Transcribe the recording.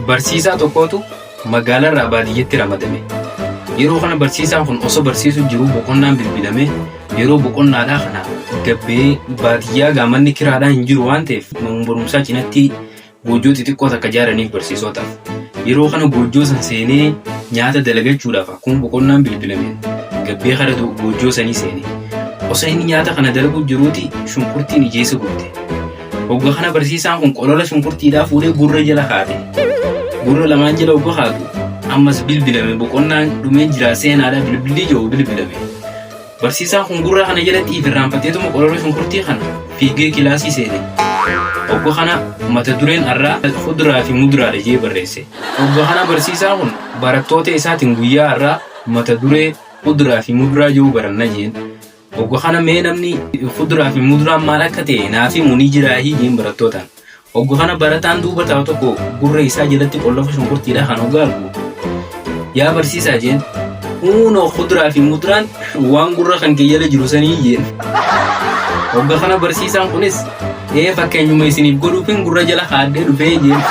Barsiisaa tokkotu magaalarraa baadiyyaatti ramadame. Yeroo kana barsiisaan kun osoo barsiisuu jiru boqonnaan bilbilame. Yeroo boqonnaadhaa kana gabbee baadiyyaa gaamanni kiraadhaan hin jiru waan ta'eef mana barumsaa cinatti goojjoo xixiqqoo takka ijaaraniif barsiisotaaf. Yeroo kana goojjoo san seenee nyaata dalagachuudhaaf akkuma boqonnaan bilbilame gabbee kana goojjoo sanii seenee. Osoo inni nyaata kana dalagu jiruuti shunkurtiin ijeessa guute. Hogga kana barsiisaan kun qolola shunkurtiidhaa fuudhee gurra jala kaate. Gurra lamaan jala hogga kaatu ammas bilbilame boqonnaan dhumee jira seenaadhaa bilbilli jiru bilbilame. Barsiisaan kun gurra kana jalatti irraanfateetuma qolola shunkurtii kana fiigee kilaasii seene. Hogga kana mata dureen irraa fuduraa fi muduraadha jee barreesse. Hogga kana barsiisaan kun barattoota isaatiin guyyaa irraa mata duree fuduraa fi muduraa jiru baranna jeen. Hogga kana mee namni fuduraa fi muduraan maal akka ta'e naafi munii jiraahii jeen barattootaan. Hogga kana barataan duuba taa'u tokko gurra isaa jalatti qolofa shunkurtiidha kan hogga argu. Yaa barsiisaa jeen uunoo fuduraa fi muduraan waan gurra kan keeyyala jiru sanii jeen. Hogga kana barsiisaan kunis fakkeenyuma isiniif godhuufin gurra jala haadhee dhufee jeen.